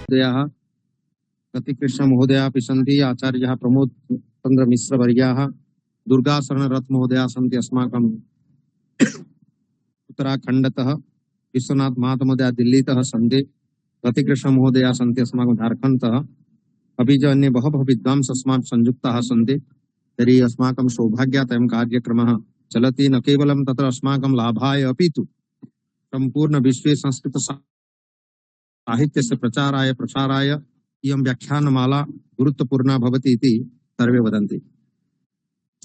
महोदयाः प्रतिकृष्णमहोदयाः सन्ति, आचार्यः प्रमोद चंद्र मिश्र वर्याः, दुर्गा शरण रथ महोदयाः सन्ति अस्माकम् उत्तराखण्डतः, विश्वनाथ महामहोदयाः दिल्लीतः सन्ति, प्रतिकृष्ण महोदयाः सन्ति अस्माकं झारखण्डतः, अपि च अन्ये बहवः विद्वांसः अस्माभिः संयुक्ताः सन्ति। तर्हि अस्माकं सौभाग्यात् अयं कार्यक्रमः चलति, न केवलं तत्र अस्माकं लाभाय अपि तु सम्पूर्ण विश्वे संस्कृत साहित्यस्य प्रचाराय प्रसाराय इयं व्याख्यानमाला गुरुत्वपूर्णा भवति इति सर्वे वदन्ति,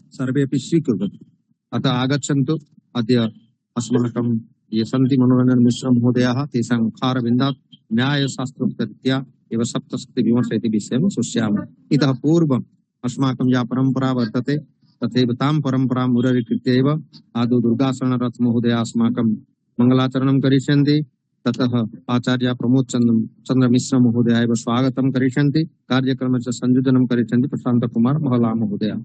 सर्वेपि स्वीकुर्वन्ति। अतः आगच्छन्तु। अद्य अस्माकं ये सन्ति मनोरञ्जन मिश्र महोदयाः, तेषां मुखारविन्दात् न्यायशास्त्रोक्तरीत्या एव सप्तशक्तिविमर्श इति विषयं श्रुष्यामः। इतः पूर्वम् अस्माकं या परम्परा वर्तते तथैव तां परम्परां मुररीकृत्य एव आदौ दुर्गाशरणरथ महोदयाः अस्माकं मङ्गलाचरणं करिष्यन्ति। ततः आचार्य प्रमोद चंद्र मिश्र महोदयाः एव स्वागतं करिष्यन्ति। कार्यक्रमस्य संयोजनं करिष्यन्ति प्रशांत कुमार महला महोदयः।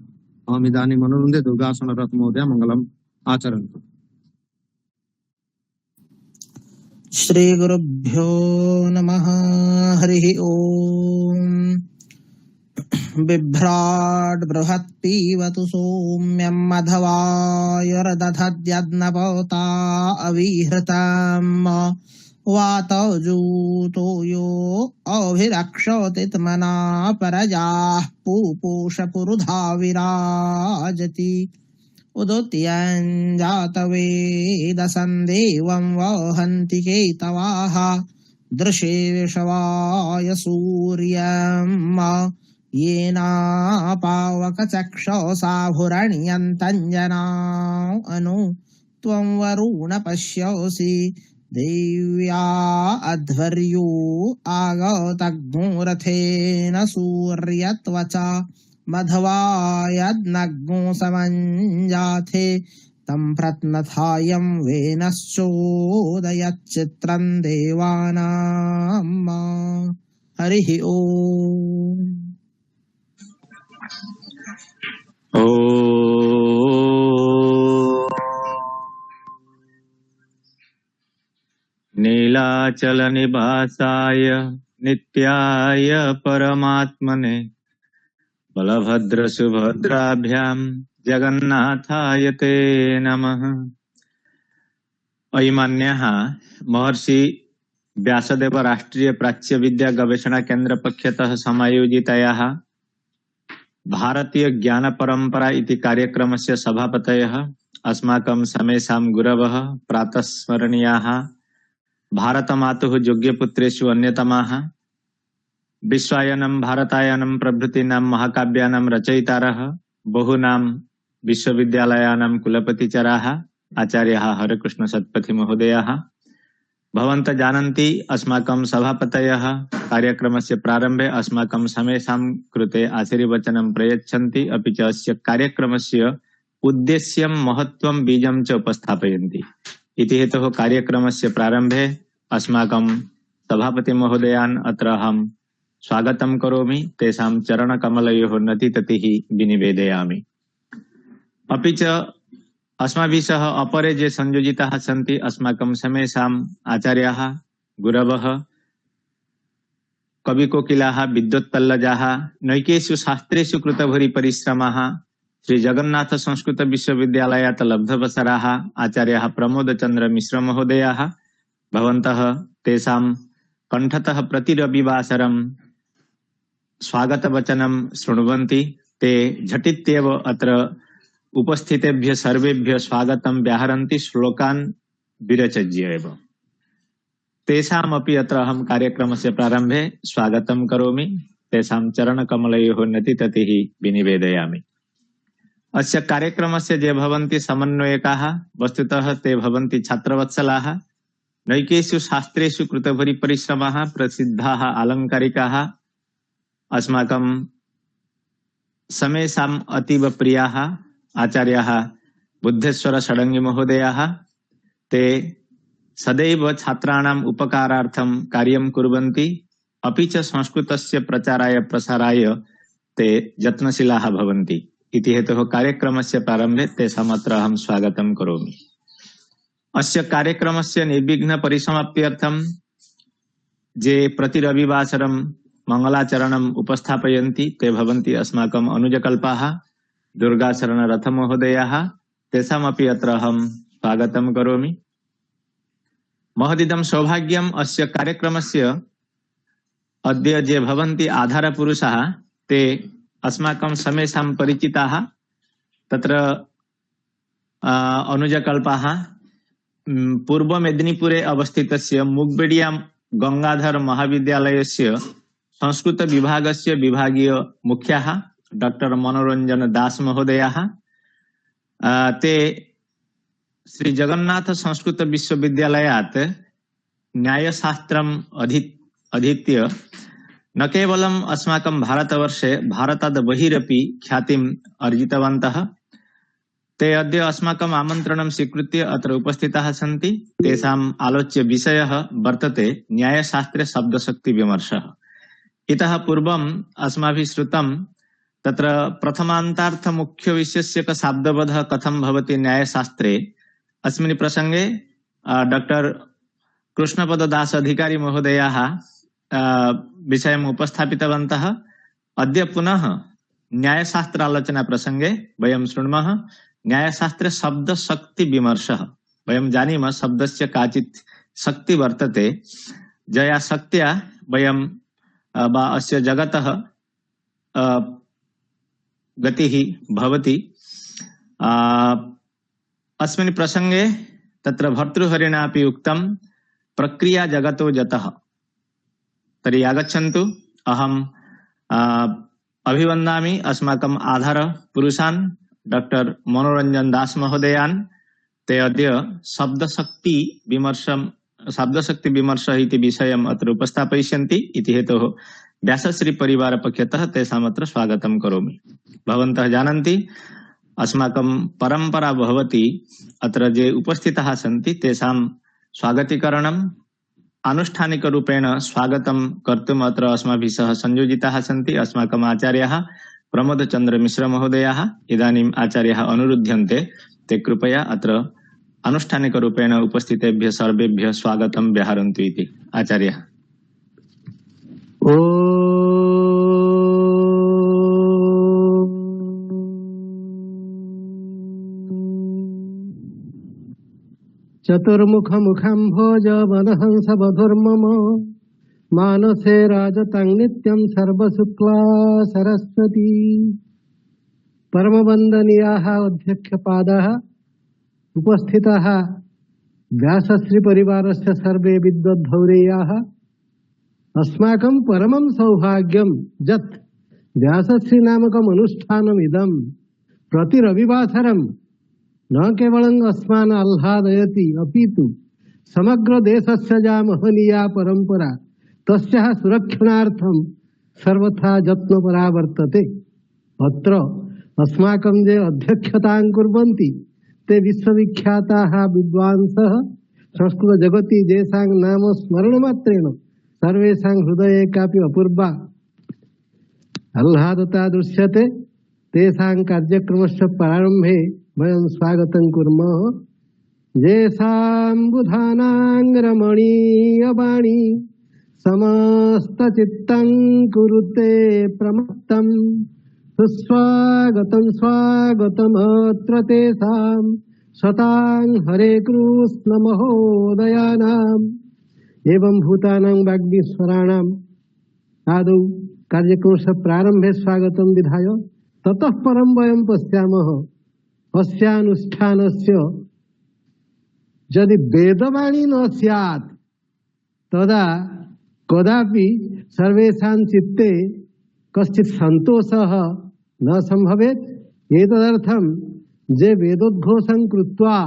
अहम् इदानीम् अनुरुन्धे दुर्गाशरणरथ महोदयः मङ्गलम् आचरन्तु। श्री गुरुभ्यो नमः। हरिः ओम्। बिभ्राट् बृहत्पीवतु सौम्यं मधवायुर्दधद्यज्ञपोता अविहृतम् वातजूतो यो अभिरक्षोतित्मना परजाः पूपूष पुरुधा विराजति उदुत्यञ्जातवेदसन्देवं वहन्ति केतवाः दृशे विषवाय सूर्यम् येनापावकचक्षुषा भुरण्यन्तञ्जना अनु त्वं वरुण पश्यसि देव्या अध्वर्यो आगतग्मुरथेन सूर्यत्वचा मधवायद्नग्नो समञ्जाथे तं प्रत्नथायं वेनश्चोदयच्चित्रं देवानाम्। हरिः ओम्। नीलाचल निवासाय नित्याय परमात्मने बलभद्र सुभद्राभ्यां जगन्नाथाय ते नमः। अयमान्यः महर्षि व्यासदेव राष्ट्रीय प्राच्य विद्या गवेषणा केन्द्र पक्षतः समायोजितायाः भारतीय ज्ञान परंपरा इति कार्यक्रमस्य सभापतयः अस्माकं समेषां गुरवः प्रातस्मरणीयाः भारतमातुः योग्यपुत्रेषु अन्यतमाः विश्वायनं भारतायनं प्रभृतीनां महाकाव्यानां रचयितारः बहुनां विश्वविद्यालयानां कुलपतिचराः आचार्याः हरेकृष्ण सत्पथि महोदयाः। भवन्तः जानन्ति अस्माकं सभापतयः कार्यक्रमस्य प्रारम्भे अस्माकं समेषां कृते आशीर्वचनं प्रयच्छन्ति, अपि च अस्य कार्यक्रमस्य उद्देश्यं महत्त्वं बीजं च उपस्थापयन्ति। इति हेतुः कार्यक्रमस्य प्रारम्भे अस्माकं सभापति महोदयान् अत्र अहं स्वागतं करोमि, तेषां चरणकमलयोः नतिततिः विनिवेदयामि। अपि च अस्माभिः सह अपरे ये संयोजिताः सन्ति अस्माकं समेषाम् आचार्याः गुरवः कविकोकिलाः विद्वत्पल्लजाः नैकेषु शास्त्रेषु कृतभूरि परिश्रमाः श्री जगन्नाथ संस्कृत विश्वविद्यालयात् लब्धवसराः आचार्याः प्रमोद चंद्र मिश्र महोदयाः। भवन्तः तेषां कण्ठतः प्रति रविवासरं स्वागतवचनं शृण्वन्ति। ते झटित्येव अत्र उपस्थितेभ्यः सर्वेभ्यः स्वागतं व्याहरन्ति श्लोकान् विरचय्य एव। तेषामपि अत्र अहं कार्यक्रमस्य प्रारम्भे स्वागतं करोमि, तेषां चरणकमलयोः नतिततिः विनिवेदयामि। अस्य कार्यक्रमस्य ये भवन्ति समन्वयकाः वस्तुतः ते भवन्ति छात्रवत्सलाः नैकेषु शास्त्रेषु कृतभूरि परिश्रमाः प्रसिद्धाः आलङ्कारिकाः अस्माकं समेषाम् अतीव प्रियाः आचार्याः बुद्धेश्वर षडङ्गी महोदयाः। ते सदैव छात्राणाम् उपकारार्थं कार्यं कुर्वन्ति, अपि च संस्कृतस्य प्रचाराय प्रसाराय ते यत्नशीलाः भवन्ति। इति हेतुः कार्यक्रमस्य प्रारम्भे तेषाम् अत्र अहं स्वागतं करोमि। अस्य कार्यक्रमस्य निर्विघ्न परिसमाप्त्यर्थं जे प्रति रविवासरं मंगलाचरणम् उपस्थापयन्ति ते भवन्ति अस्माकम् अनुजकल्पाः दुर्गाशरणरथमहोदयाः। तेषामपि अत्र अहं स्वागतं करोमि। महदिदं सौभाग्यम् अस्य कार्यक्रमस्य अद्य ये भवन्ति आधारपुरुषाः ते अस्माकं समेषां परिचिताः। तत्र अनुजकल्पाः पूर्व मेदिनीपुरे अवस्थितस्य मुगबेडिया गंगाधर महाविद्यालयस्य संस्कृत विभागस्य विभागीय मुख्याः डॉक्टर मनोरंजन दास महोदयाः। ते श्री जगन्नाथ संस्कृत विश्वविद्यालयात् न्यायशास्त्रम् अधीत्य न केवलम् अस्माकं भारतवर्षे भारतात् बहिरपि ख्यातिम् अर्जितवन्तः। ते अद्य अस्माकम् आमन्त्रणं स्वीकृत्य अत्र उपस्थिताः सन्ति। तेषाम् आलोच्य विषयः वर्तते न्यायशास्त्रे शब्दशक्ति विमर्शः। इतः पूर्वम् अस्माभिः श्रुतं तत्र प्रथमान्तार्थ मुख्य विषयस्य शाब्दबोधः कथं भवति न्यायशास्त्रे। अस्मिन् प्रसंगे डॉक्टर कृष्णपद दास अधिकारी महोदयाः विषयम् उपस्थापितवन्तः। अद्य पुनः न्यायशास्त्र आलोचना प्रसंगे वयं शृण्मः न्यायशास्त्रे शब्द शक्ति विमर्शः। वयं जानीमः शब्दस्य काचित् शक्ति वर्तते, जया शक्त्या वयं वा अस्य जगतः गतिः भवति। अस्मिन् प्रसंगे तत्र भर्तृहरिणा अपि उक्तं प्रक्रिया जगतो जतः। तर्हि आगच्छन्तु, अहम् अभिवन्दामि अस्माकम् आधार पुरुषान् डॉक्टर मनोरंजन दास महोदयान्। ते अद्य शब्दशक्ति विमर्श इति विषयम् अत्र उपस्थापयिष्यन्ति। इति हेतोः व्यासश्री परिवार पक्षतः तेषाम् अत्र स्वागतं करोमि। भवन्तः जानन्ति अस्माकं परम्परा भवति अत्र ये उपस्थिताः सन्ति तेषां स्वागतीकरणम् आनुष्ठानिकरूपेण स्वागतं कर्तुम् अत्र अस्माभिः सह संयोजिताः सन्ति अस्माकम् आचार्याः प्रमोदचन्द्र मिश्र महोदयाः। इदानीम् आचार्याः अनुरुध्यन्ते, ते कृपया अत्र आनुष्ठानिकरूपेण उपस्थितेभ्यः सर्वेभ्यः स्वागतं व्याहरन्तु इति। आचार्याः। चतुर्मुखमुखं भोज वनहंस बधुर्मम मानसे राजतं नित्यं सर्वशुक्ला सरस्वती। परमवन्दनीयाः अध्यक्षपादाः उपस्थिताः व्यासश्री परिवारस्य सर्वे विद्वद्भौरेयाः। अस्माकं परमं सौभाग्यं यत् व्यासश्री नामकम् अनुष्ठानमिदं प्रति रविवासरं न केवलं अस्मान् आह्लादयति अपितु समग्र देशस्य या महनीया परंपरा तस्याः सुरक्षणार्थं सर्वथा यत्नपरा वर्तते। अत्र अस्माकं ये अध्यक्षतां कुर्वन्ति ते विश्वविख्याताः विद्वांसः संस्कृत जगति येषां नाम स्मरणमात्रेण सर्वेषां हृदये कापि अपूर्वा आह्लादता दृश्यते। तेषां कार्यक्रमस्य प्रारम्भे वयं स्वागतं कुर्मः। येषां बुधानां रमणीयवाणी समस्तचित्तं कुरुते प्रमत्तं सुस्वागतं स्वागतमत्र तेषां शतां हरे कृष्ण महोदयानाम् एवं भूतानां वाग्मीश्वराणाम् आदौ कार्यक्रमस्य प्रारम्भे स्वागतं विधाय ततः परं वयं पश्यामः अस्यानुष्ठानस्य यदि वेदवाणी न स्यात् तदा कदापि सर्वेषां चित्ते कश्चित् सन्तोषः न सम्भवेत्। एतदर्थं ये वेदोद्घोषं कृत्वा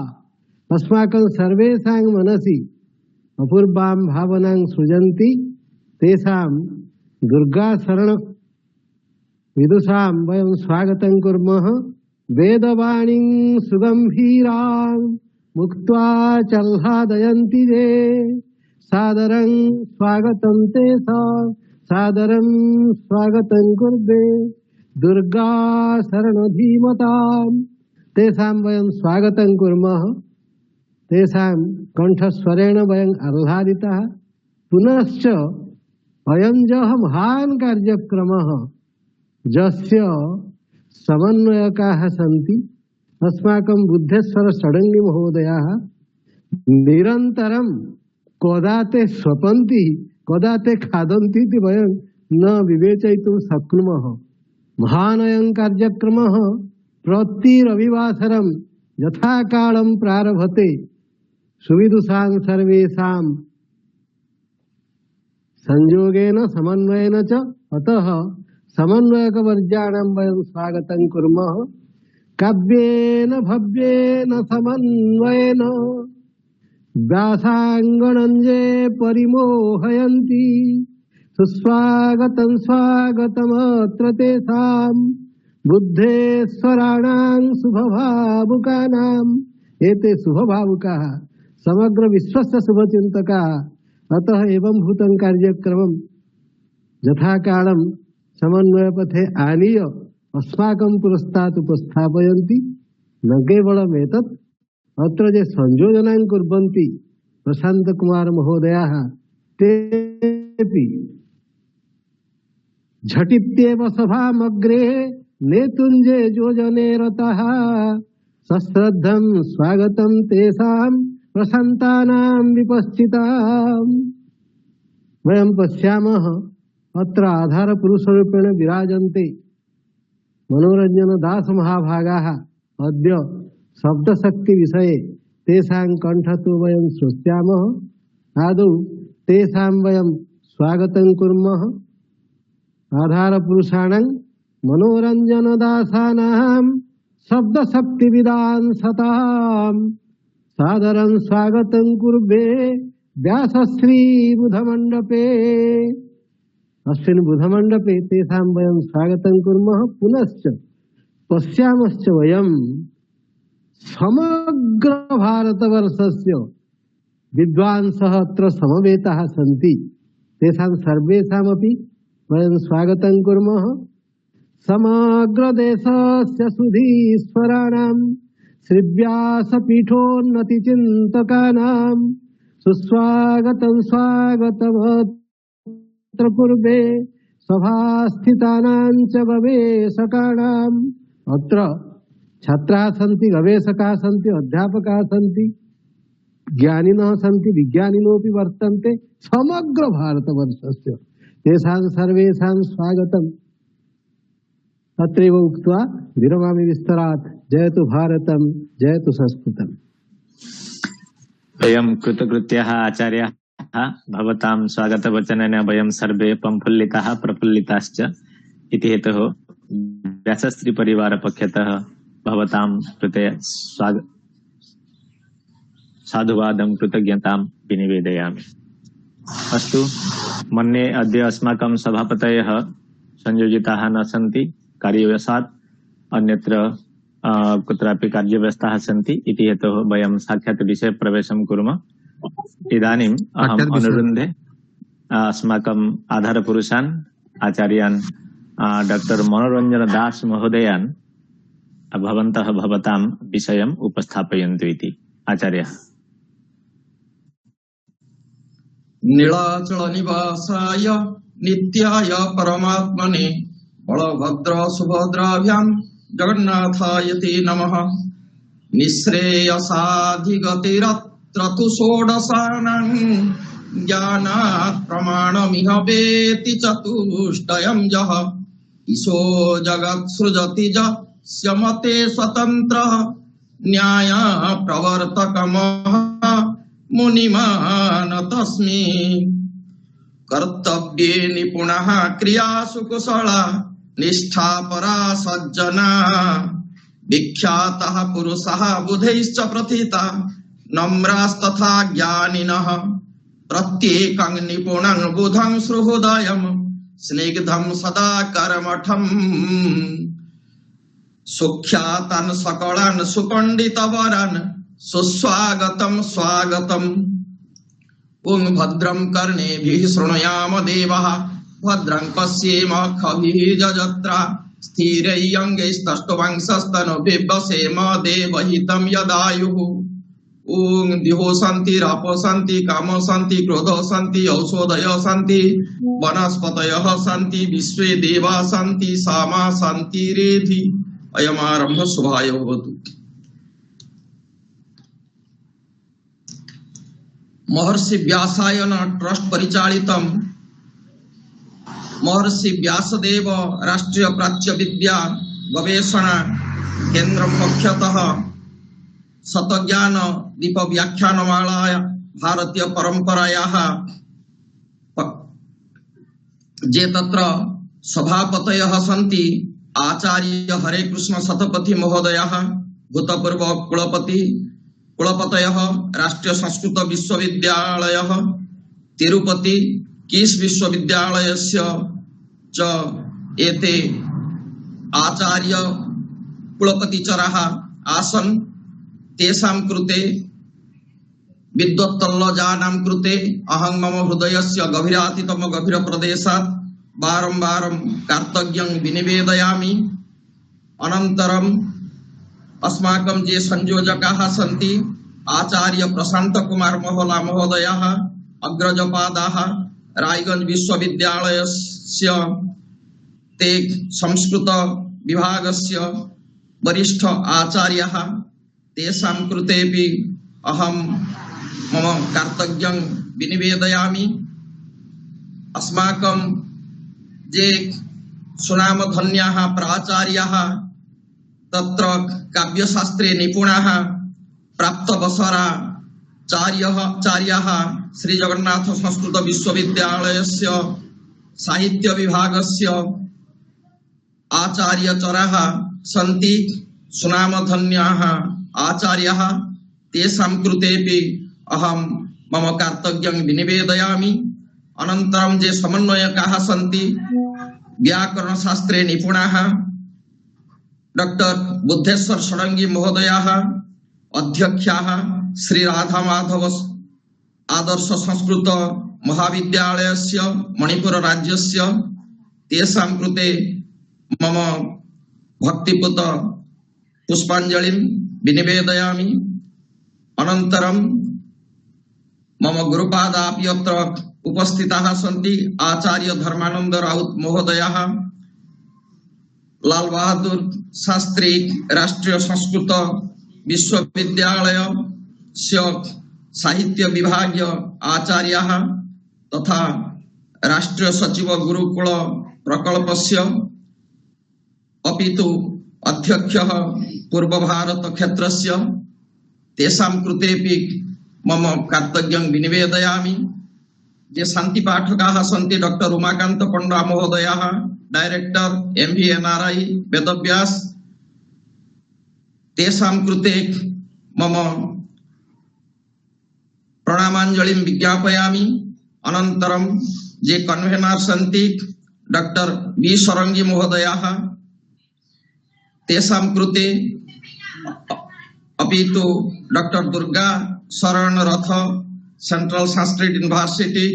अस्माकं सर्वेषां मनसि अपूर्वां भावनां सृजन्ति तेषां दुर्गाशरण विदुषां वयं स्वागतं कुर्मः। वेदवाणीं सुगम्भीरां मुक्त्वा चह्लादयन्ति ये सादरं स्वागतं तेषां सादरं स्वागतं कुर्वे दुर्गा शरणधीमतां तेषां वयं स्वागतं कुर्मः। तेषां कंठस्वरेण वयं आह्लादिताः। पुनश्च अयं जः महान् कार्यक्रमः जस्य समन्वयकाः सन्ति अस्माकं बुद्धेश्वर षडङ्गी महोदयाः निरन्तरं कदा ते स्वपन्ति कदा ते खादन्ति इति वयं न विवेचयितुं शक्नुमः। महानयं कार्यक्रमः प्रति रविवासरं यथाकालं प्रारभते सुविदुषां सर्वेषां संयोगेन समन्वयेन च अतः समन्वयकवर्याणां वयं स्वागतं कुर्मः। काव्येन भव्येन समन्वयेन व्यासाङ्गणञ्जे परिमोहयन्ति सुस्वागतं स्वागतमत्र तेषां बुद्धेश्वराणां शुभभावुकानाम् एते शुभभावुकाः समग्र विश्वस्य शुभचिन्तकाः। अतः एवं भूतं कार्यक्रमं यथाकालं समन्वयपथे आनीय अस्माकं पुरस्तात् उपस्थापयन्ति। न केवलम् एतत् अत्र ये संयोजनां कुर्वन्ति प्रशांत कुमार महोदयाः तेपि झटित्येव सभामग्रे नेतुञ्जे योजने रताः सश्रद्धं स्वागतं तेषां प्रशान्तानां विपश्चिताम्। वयं पश्यामः अत्र आधारपुरुषरूपेण विराजन्ते मनोरंजन दास महाभागाः। अद्य शब्दशक्ति विषये तेषां कण्ठतो वयं श्रोष्यामः। आदौ तेषां वयं स्वागतं कुर्मः। आधारपुरुषाणां मनोरंजनदासानां शब्दशक्तिविदां सतां सादरं स्वागतं कुर्वे व्यासश्री बुधमण्डपे। अस्मिन् बुधमण्डपे तेषां वयं स्वागतं कुर्मः। पुनश्च पश्यामश्च वयं समग्र भारतवर्षस्य विद्वांसः अत्र समवेताः सन्ति। तेषां सर्वेषामपि वयं स्वागतं कुर्मः। समग्र देशस्य सुधीश्वराणां श्रीव्यासपीठोन्नतिचिन्तकानां सुस्वागतं स्वागतमत्र पूर्वे सभास्थितानां च गवेषकाणाम्। अत्र छात्राः सन्ति, गवेषकाः सन्ति, अध्यापकाः सन्ति, ज्ञानिनः सन्ति, विज्ञानिनोऽपि वर्तन्ते। समग्र भारतवर्षस्य तेषां सर्वेषां स्वागतम् अत्रैव उक्त्वा विरमामि विस्तरात्। जयतु भारतं, जयतु संस्कृतम्। वयं कृतकृत्याः आचार्याः भवतां स्वागतवचनेन वयं सर्वे प्रफुल्लिताः प्रफुल्लिताश्च इति हेतोः व्यासश्री परिवार पक्षतः भवतां कृते साधुवादं कृतज्ञतां विनिवेदयामि। अस्तु, मन्ये अद्य अस्माकं सभापतयः संयोजिताः न सन्ति, कार्यवशात् अन्यत्र कुत्रापि कार्यव्यस्ताः सन्ति इति हेतोः वयं साक्षात् विषय प्रवेशं कुर्मः। इदानीम् अहम् अनुरुन्धे अस्माकम् आधारपुरुषान् आचार्यान् डॉक्टर मनोरंजन दास महोदयान् भवन्तः भवतां विषयम् उपस्थापयन्तु इति। आचार्यः। नीलाचल निवासाय नित्याय परमात्मने बलभद्र सुभद्राभ्यां जगन्नाथाय ते नमः। निःश्रेयसाधिगतिरत्र तु षोडशानां ज्ञानात् प्रमाणमिह वेति चतुष्टयं यः ईशो जगत्सृजति यस्य मते स्वतन्त्रः न्याय प्रवर्तकमः मुनिमान तस्मै। कर्तव्ये निपुणः क्रियासु कुशला निष्ठापरा सज्जना विख्यातः पुरुषः बुधैश्च प्रथिता नम्रास्तथा ज्ञानिनः प्रत्येकं निपुणं बुधं सुहृदयं स्निग्धं सदा कर्मठम् सुख्यातन् सकलान् सुपण्डितवरान् सुस्वागतं स्वागतम्। ओं भद्रं कर्णेभिः शृणुयाम देवः भद्रं पश्येम अक्षभिः जजत्रा स्थिरैरङ्गैस्तष्टुवंशस्तनुभिः वसेम देवहितं यदायुः। ओम दिहो शांति रापो शांति कामो शांति क्रोधो शांति औषधय शांति वनस्पतयः शांति विश्वे देवा शांति सामा शांति रेधि अयमारंभ शुभाय भवतु। महर्षि व्यासायन ट्रस्ट परिचालितम महर्षि व्यासदेव राष्ट्रीय प्राच्य विद्या गवेषणा केंद्र मुख्यतः शतज्ञान दीप व्याख्यानमाला भारतीय परंपरायाः जे तत्र सभापतयः सन्ति आचार्य हरे कृष्ण शतपथी महोदयः भूतपूर्व कुलपतयः राष्ट्रीय संस्कृत विश्वविद्यालयः तिरुपति किस विश्वविद्यालयस्य च एते आचार्य कुलपतिचराः आसन्। तेषां कृते विद्वत्तल्लजानां कृते अहं मम हृदयस्य गभीरातितम गभीर प्रदेशात् बारंबारं कार्तज्ञं विनिवेदयामि। अनन्तरं अस्माकं ये संयोजकाः सन्ति आचार्य प्रशांत कुमार मोहला महोदयः अग्रजपादाः रायगंज विश्वविद्यालयस्य ते संस्कृत विभागस्य वरिष्ठ आचार्यः तेषां कृतेपि अहं मम कार्तज्ञं विनिवेदयामि। अस्माकं ये सुनामधन्याः प्राचार्याः तत्र काव्यशास्त्रे निपुणाः प्राप्तवसराचार्याः श्री जगन्नाथ संस्कृत विश्वविद्यालयस्य साहित्य विभागस्य आचार्यचराः सन्ति सुनामधन्याः आचार्याः तेषां कृतेपि अहं मम कार्तज्ञं विनिवेदयामि। अनन्तरं ये समन्वयकाः सन्ति व्याकरणशास्त्रे निपुणाः डॉक्टर बुद्धेश्वर षडंगी महोदयाः अध्यक्षाः श्री राधा माधव आदर्श संस्कृत महाविद्यालयस्य मणिपुर राज्यस्य तेषां कृते मम भक्तिपूत पुष्पांजलिं विनिवेदयामि। अनन्तरं मम गुरुपादापि अत्र उपस्थिताः सन्ति आचार्य धर्मानंद राउत महोदयः लाल बहादुर शास्त्री राष्ट्रीय संस्कृत विश्वविद्यालयस्य साहित्य विभागीय आचार्याः तथा राष्ट्रीय सचिव गुरुकुल प्रकल्पस्य अपितु अध्यक्षः पूर्व भारत क्षेत्रस्य तेषां कृतेपि मम कार्तज्ञं विनिवेदयामि। ये शांति पाठकाः सन्ति डॉक्टर उमाकांत पंडा महोदयः डायरेक्टर MVNRI वेदव्यास तेषां कृते मम प्रणामांजलिं विज्ञापयामि। अनन्तरं ये कन्वेनर सन्ति डॉक्टर V सरंगी महोदयः तेषां कृते अपितु डॉक्टर दुर्गा शरण रथ central Sanskrit university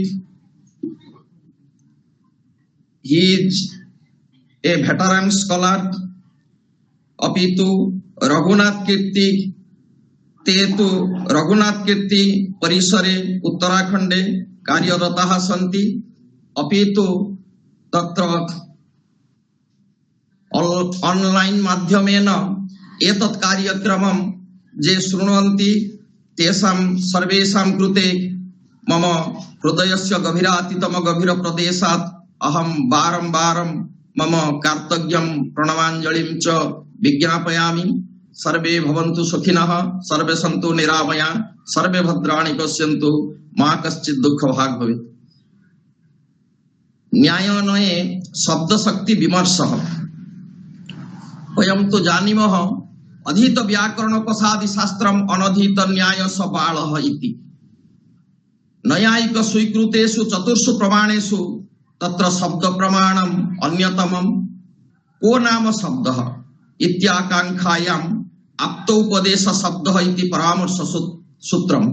he is a veteran scholar अपितु रघुनाथ कीर्ति तेतु रघुनाथ कीर्ति परिसरे उत्तराखंडे कार्यरताः सन्ति अपितु तत्र ऑनलाइन माध्यमेन एतत् कार्यक्रमं जे शृण्वन्ति तेषां सर्वेषां कृते मम हृदयस्य गभीरातितम गभीर प्रदेशात् अहं बारंबारं मम कार्तज्ञं प्रणमाञ्जलिं च विज्ञापयामि। सर्वे भवन्तु सुखिनः सर्वे सन्तु निरामया सर्वे भद्राणि पश्यन्तु मा कश्चित् दुःखभाग् भवेत्। न्यायनये शब्द शक्ति विमर्शः वयं तो जानीमः अधीत व्याकरण कोशादि शास्त्रम् अनधीत न्याय स बालः इति। नैयायिक स्वीकृतेषु चतुर्षु प्रमाणेषु तत्र शब्द प्रमाणम् अन्यतमम् को नाम शब्दः इत्याकांक्षायाम् आप्तोपदेश शब्दः इति परामर्श सूत्रम्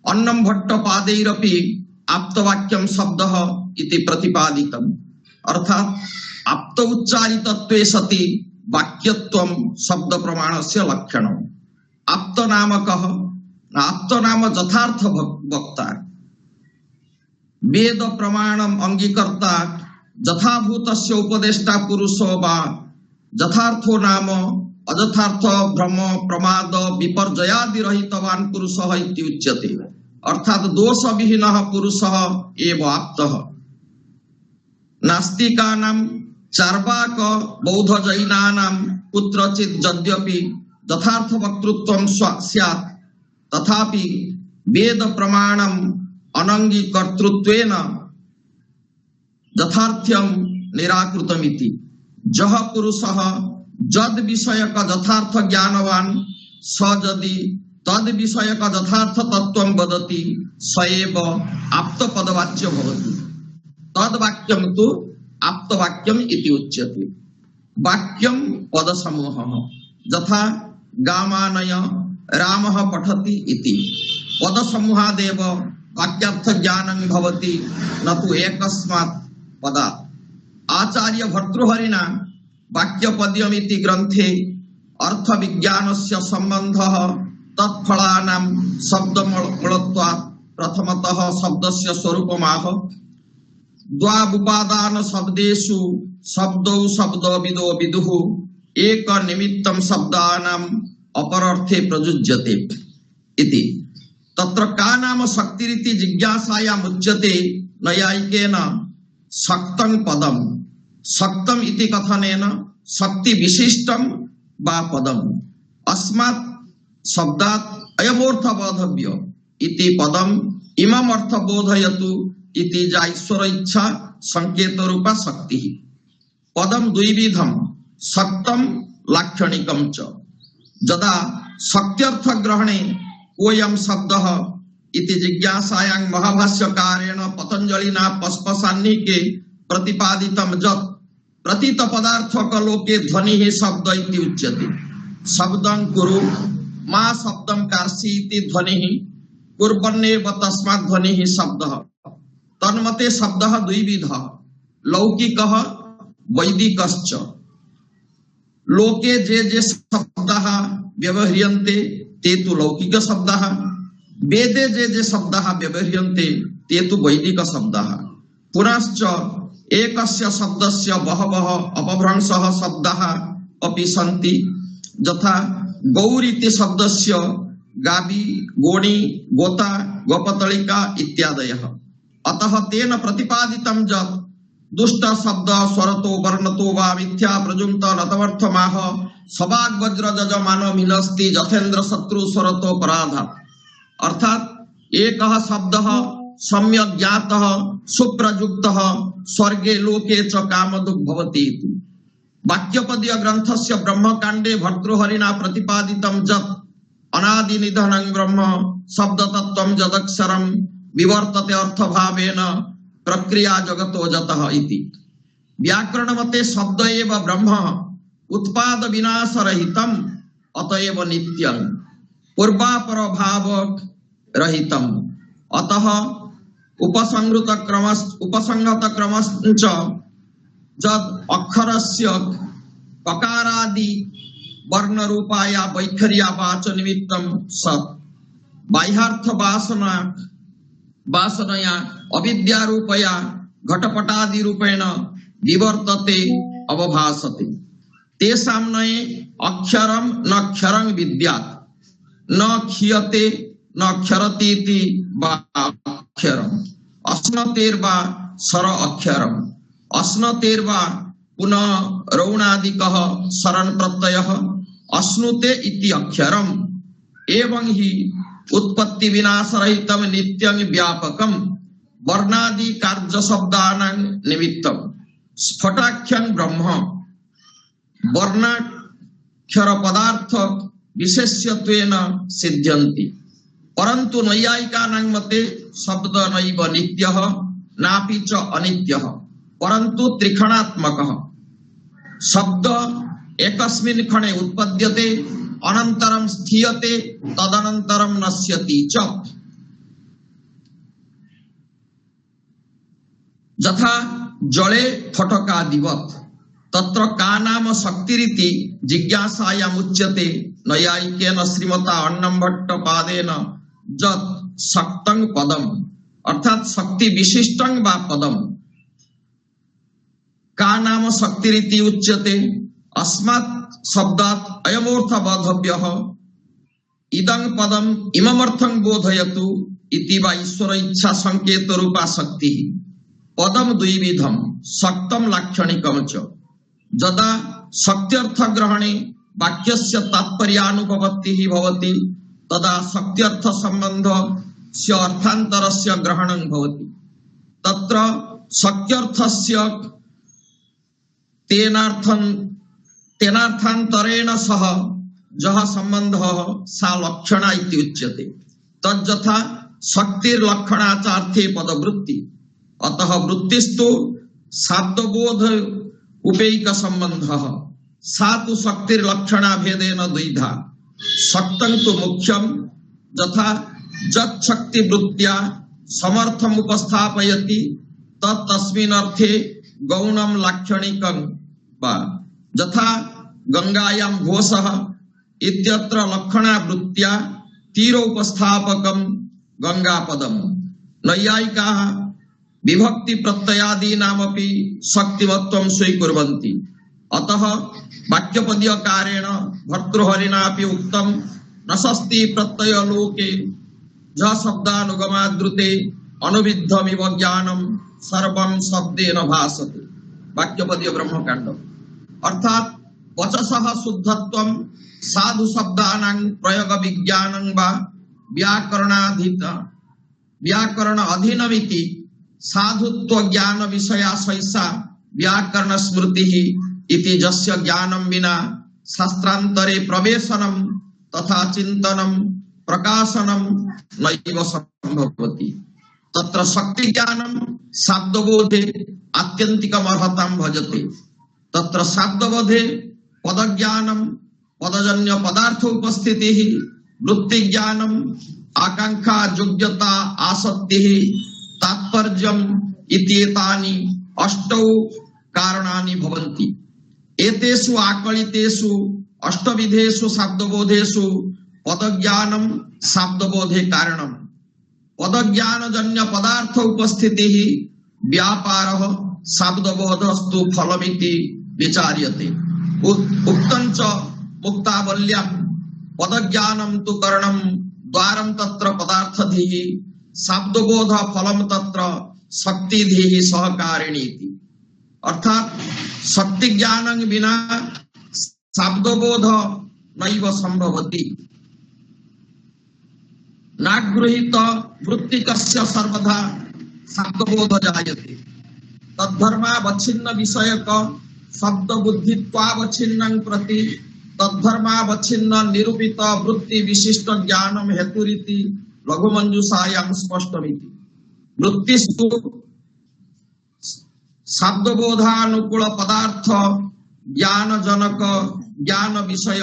अन्नं भट्टपादैरपि आप्तवाक्यं शब्दः इति प्रतिपादितम्। अर्थात् आप्त उच्चारितत्वे सति वाक्यत्वं शब्द प्रमाणस्य लक्षणम्। आप्त नामकः आप्त नाम यथार्थ वक्ता, वेद प्रमाणम अंगीकर्ता, यथाभूतस्य उपदेष्टा पुरुषो वा यथार्थो नाम अयथार्थ भ्रम प्रमाद विपर्जयादि रहितवान पुरुषः इति उच्यते। अर्थात दोष विहीनः पुरुषः एव आप्तः। नास्तिकानां चार्वाक बौद्ध जैनानां कुत्रचित् यद्यपि यथार्थ वक्तृत्वं स्यात् तथापि वेद प्रमाणम् अनंगीकर्तृत्वेन यथार्थ्यं निराकृतमिति। जह पुरुषः जद विषयक यथार्थ ज्ञानवान स यदि तद विषयक यथार्थ तत्त्वं वदति स एव आप्त पदवाच्य भवति। तद वाक्यं तु आप्त वाक्यम् इति उच्यते। वाक्यं पद समूहः यथा गामानय रामः पठति इति पद समूहादेव वाक्यार्थ ज्ञानं भवति, न तु एकस्मात् पदात्। आचार्य भर्तृहरिणा वाक्यपद्यमिति ग्रन्थे अर्थ विज्ञानस्य सम्बन्धः तत्फलानां शब्दमूलत्वात् प्रथमतः शब्दस्य स्वरूपमाह। द्वावुपादान शब्देषु शब्दौ शब्दविदो विदुः एक निमित्तं शब्दानाम् अपरर्थे प्रयुज्यते इति। तत्र का नाम शक्तिरिति जिज्ञासायाम् उच्यते नैयायिकेन शक्तं पदम्। शक्तम् इति कथनेन शक्ति विशिष्टं वा पदम्। अस्मात् शब्दात् अयमोर्थ बोधव्य इति पदम् इमम् अर्थ बोधयतु इति जा ईश्वर इच्छा संकेत रूपा शक्ति। पदम् द्विविधम् शक्तम् लाक्षणिकम् च। यदा शक्त्यर्थ ग्रहणे कोऽयं शब्दः इति जिज्ञासायां महाभाष्यकारेण पतंजलिना पस्पसान्निके प्रतिपादितं यत् प्रतीत पदार्थक लोके ध्वनिः शब्द इति उच्यते। शब्दं कुरु मा शब्दं कार्षि इति ध्वनिः कुर्वन्नेव तस्मात् ध्वनिः शब्दः। तन्मते शब्दः द्विविधः लौकिकः वैदिकश्च। लोके जे शब्दाः व्यवह्रियन्ते ते तु लौकिक शब्दाः, वेदे जे शब्दाः व्यवह्रियन्ते ते तु वैदिक शब्दाः। पुनश्च एकस्य शब्दस्य बहवः अपभ्रंशः शब्दाः अपि सन्ति। यथा गौर इति शब्दस्य गावी, गोणी, गोता, गोपतलिका इत्यादयः। अतः तेन प्रतिपादितं यत् दुष्ट शब्द स्वरतो वर्णतो वा मिथ्या प्रजुम्त नतमर्थमाह सवाग् वज्र जजमान मिलस्ति यथेन्द्र शत्रु स्वरतो पराधात्। अर्थात एकः शब्दः सम्यक् ज्ञातः सुप्रयुक्तः स्वर्गे लोके च कामदुग् भवति इति। वाक्यपदीय ग्रन्थस्य ब्रह्मकाण्डे भर्तृहरिणा प्रतिपादितं यत् अनादि निधनं ब्रह्म शब्दतत्त्वं यदक्षरं विवर्तते अर्थभावेन प्रक्रिया जगतो जतः इति। व्याकरणमते शब्द एव ब्रह्म उत्पाद विनाश रहितम् अतएव नित्यं पूर्वापर भाव रहितम्। अतः उपसंहत क्रमश्च जद अक्षरस्य ककारादि वर्ण रूपाया वैखर्या वाच निमित्तं सत् बाह्यार्थ वासनया अविद्या रूपया घटपटादि रूपेण विवर्तते अवभासते। तेषां नये अक्षरं न क्षरं विद्यात् न क्षीयते न क्षरति इति वा अक्षरम् अश्नतेर्वा सर अक्षरम् अश्नतेर्वा पुनः रौणादिकः शरण प्रत्ययः अश्नुते इति अक्षरम् एवं ही उत्पत्ति विनाश रहितं नित्यं व्यापकं वर्णादि कार्य शब्दानां निमित्तं स्फटाख्यं ब्रह्म वर्णाक्षर पदार्थ विशेष्यत्वेन सिद्ध्यन्ति। परन्तु नैयायिकानां मते शब्द नैव नित्यः नापि च अनित्यः परन्तु त्रिखणात्मकः। शब्द एकस्मिन् क्षणे उत्पद्यते अनन्तरं स्थीयते तदनन्तरं नश्यति च। यथा जले फटकादिवत् तत्र का नाम शक्तिरिति जिज्ञासायाम् उच्यते। नैयायिकेन श्रीमता अन्नंभट्टपादेन जत शक्तं पदम अर्थात शक्ति विशिष्टं वा पदम का नाम शक्तिरिति उच्यते अस्मात् शब्दात् अयमोर्थ बोधव्यः इदं पदम इममर्थं बोधयतु इति वा ईश्वर इच्छा संकेत रूपा शक्ति पदम द्विविधम शक्तम लाक्षणिकम च यदा शक्त्यर्थ ग्रहणे वाक्यस्य तात्पर्यानुपपत्तिः भवति तदा शक्त्यर्थ संबंधस्य अर्थान्तरस्य ग्रहणं भवति तत्र शक्त्यर्थस्य तेनार्थान्तरेण सह जह संबंधः सा लक्षणा इति उच्यते तज्जथा शक्तिर्लक्षणाचार्थे पदवृत्ति अतः वृत्तिस्तु शाब्दबोध उपैक संबंधः सा तु शक्तिर्लक्षणा भेदेन द्विधा शक्तं तु मुख्यं यथा जत् शक्ति वृत्त्या समर्थम उपस्थापयति तस्मिन् अर्थे गौणं लाक्षणिकं वा यथा गंगायां घोषः इत्यत्र लक्षणा वृत्त्या तीरोपस्थापकं गंगापदम् नैयायिकाः विभक्ति प्रत्ययादीनामपि शक्तिमत्वं स्वीकुर्वन्ति अतः वाक्यपदीयकारेण भर्तृहरिणापि उक्तं न षष्ठी प्रत्यय लोके ज शब्दानुगमाद्रुते अनुविद्धमिव ज्ञानं सर्वं शब्देन भासते वाक्यपदीय ब्रह्मकांड अर्थात वचसः शुद्धत्वं साधु शब्दानां प्रयोग विज्ञानं वा व्याकरण अधीनमिति साधुत्व ज्ञान विषया सैसा व्याकरण स्मृति इति जस्य ज्ञानं विना शास्त्रांतरे प्रवेशनं तथा चिंतनं प्रकाशनं नैव संभवति तत्र शक्ति ज्ञानं शाब्दबोधे आत्यंतिकम् अर्हतां भजते तत्र शाब्दबोधे पदज्ञानं पदजन्य पदार्थ उपस्थितिः वृत्ति ज्ञानम आकांक्षा योग्यता आसक्तिः तात्पर्यम् इत्येतानि अष्टौ कारणानि भवन्ति एतेषु आकलितेषु अष्टविधेषु शब्दबोधेषु पदज्ञानं शब्दबोधे कारणम् पदज्ञानजन्य पदार्थ उपस्थितिः व्यापारः शब्दबोधस्तु फलमिति विचार्यते उक्तञ्च मुक्तावल्यां पदज्ञानं तु करणं द्वारं तत्र पदार्थधिः शब्दबोध फलं तत्र शक्तिधिः सहकारिणी अर्थात शक्ति ज्ञानं विना शब्दबोध नैव संभवति नागृहीत वृत्तिकस्य सर्वदा शब्दबोध जायते तद्धर्मावच्छिन्न विषयक शब्द बुद्धित्वावच्छिन्नं प्रति तद्धर्मावच्छिन्न निरूपित वृत्ति विशिष्ट ज्ञानम हेतुरिति लघुमंजूषायां स्पष्टमिति वृत्तिस्तु शब्दबोधानुकूल पदार्थ ज्ञान जनक ज्ञान विषय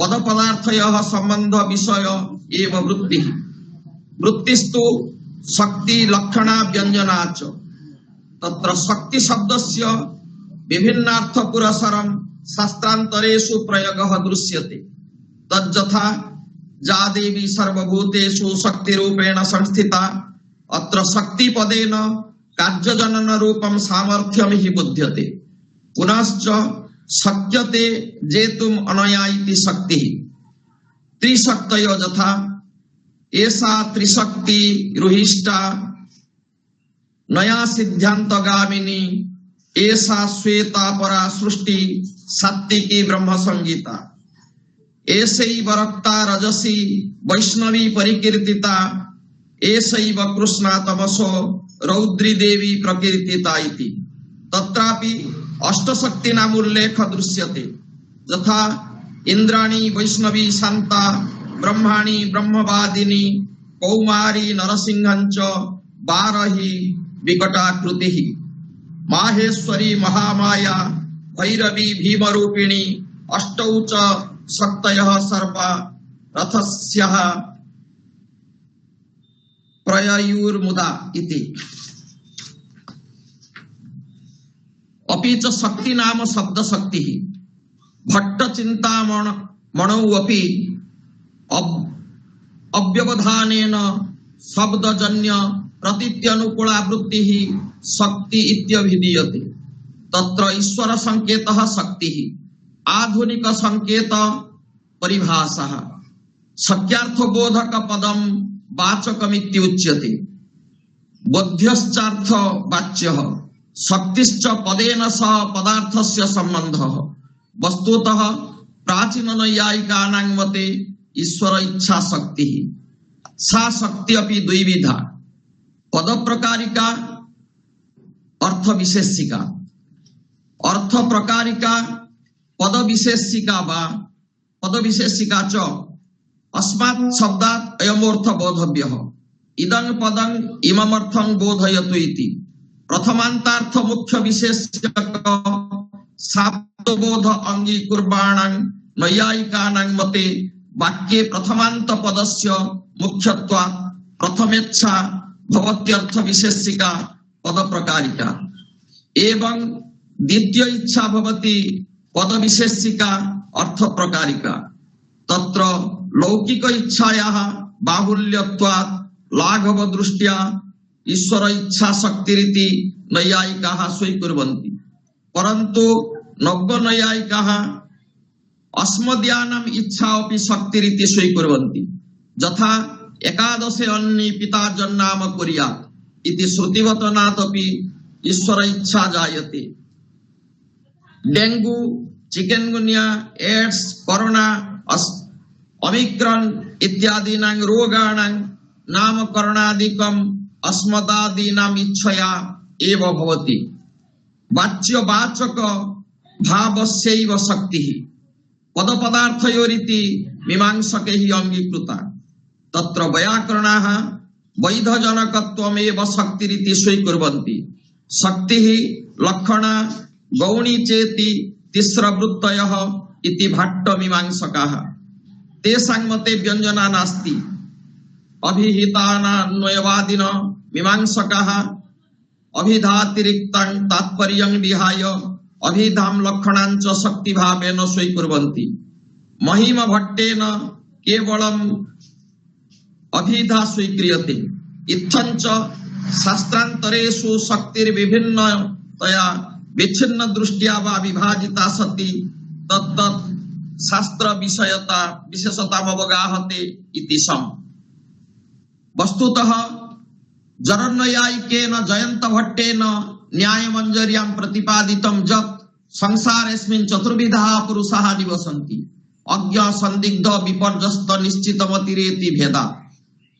पद पदार्थयः संबंध विषय एव वृत्ति वृत्तिस्तु शक्ति लक्षणा व्यंजना च तत्र शक्ति शब्दस्य विभिन्नार्थ पुरस्सरं शास्त्रांतरेषु प्रयोगः दृश्यते तज्जथा जा देवी सर्वभूतेषु शक्तिरूपेण संस्थिता अत्र शक्तिपदेन कार्यजनन रूपं सामर्थ्यं हि बुध्यते पुनश्च शक्यते जेतुम् अनया इति शक्तिः त्रिशक्तयो यथा एषा त्रिशक्ति रुहिष्टा नया सिद्धान्तगामिनी एषा श्वेता परा सृष्टि सात्विकी ब्रह्म संगीता एषैव रक्ता रजसी वैष्णवी परिकीर्तिता एषैव कृष्णा तमसो रौद्री देवी प्रकीर्तिता इति तत्रापि अष्टशक्तीनाम् उल्लेख दृश्यते यथा इंद्राणी वैष्णवी शांता ब्रह्माणी ब्रह्मवादिनी कौमारी नरसिंहंच बारही विकटाकृतिः माहेश्वरी महामाया भैरवी भीमरूपिणी अष्टौ च शक्तयः सर्वा रथस्यः प्रययुर्मुदा इति अपि च शक्ति नाम शब्द शक्ति भट्ट चिंतामणौ अपि अव्यवधानेन शब्दजन्य प्रतीत्यनुकूला वृत्तिः शक्ति इत्यभिधीयते। तत्र ईश्वर संकेतः शक्तिः आधुनिक संकेत परिभाषः शक्यार्थबोधक पदम वाचकमित्युच्यते। बोध्यश्चार्थ वाच्यः शक्तिश्च पदेन सह पदार्थस्य संबंधः। वस्तुतः प्राचीन नैयायिकानां मते ईश्वर इच्छा शक्तिः सा शक्ति अपि द्विविधा पद प्रकारिका अर्थ विशेषिका। अर्थ प्रकारिका पद विशेषिका वा पद विशेषिका च अस्मात् शब्दात् अयमर्थ बोधव्यः इदं पदं इममर्थं बोधयतु इति। प्रथमान्तार्थ मुख्य विशेषक शाब्दबोध अंगीकुर्वाणां नैयायिकानां मते वाक्ये प्रथमान्त पदस्य मुख्यत्वात् प्रथमेच्छा भवत्यर्थ विशेषिका पद प्रकारिका एवं द्वितीय इच्छा भवति पद विशेषिका अर्थ प्रकारिका। तत्र लौकिक इच्छायाः बाहुल्यत्वात् लाघव दृष्ट्या ईश्वर इच्छा शक्तिरिति नैयायिकाः स्वीकुर्वन्ति, परन्तु नव्य नैयायिकाः अस्मद्यानाम् इच्छा अपि शक्तिरिति स्वीकुर्वन्ति। यथा एकादशे अन्नी पिता जन्नाम कुर्यात् इति श्रुतिवचनात् अपि ईश्वर इच्छा जायते। Dengue, chikungunya, AIDS, corona, Omicron इत्यादीनां रोगाणां नामकरणादिकम् अस्मदादीनाम् इच्छया एव भवति। वाच्यवाचक भावस्यैव शक्तिः पदपदार्थयोरिति मीमांसकैः अंगीकृता। तत्र वैयाकरणाः वैधजनकत्वमेव शक्तिरिति स्वीकुर्वन्ति। शक्तिः लक्षणा गौणी चेति तिस्रवृत्तयः इति भट्ट मीमांसकाः। तेषां मते व्यञ्जना नास्ति। अभिहितानान्वयवादिन मीमांसकाः अभिधातिरिक्तं तात्पर्यं विहाय अभिधां लक्षणाञ्च शक्तिभावेन स्वीकुर्वन्ति। महिम भट्टेन केवलम् अभिधा स्वीक्रियते। इत्थञ्च शास्त्रान्तरेषु शक्तिर्विभिन्नतया विच्छिन्न दृष्ट्या वा विभाजिता सति तत्तत् शास्त्र विषयता विशेषतामवगाहते इति सम्। वस्तुतः जरन्नैयायिकेन जयन्त भट्टेन न्यायमञ्जर्यां प्रतिपादितं यत् संसारेऽस्मिन् चतुर्विधाः पुरुषाः निवसन्ति अज्ञ संदिग्ध विपर्यस्त निश्चितमतिरेति भेदात्।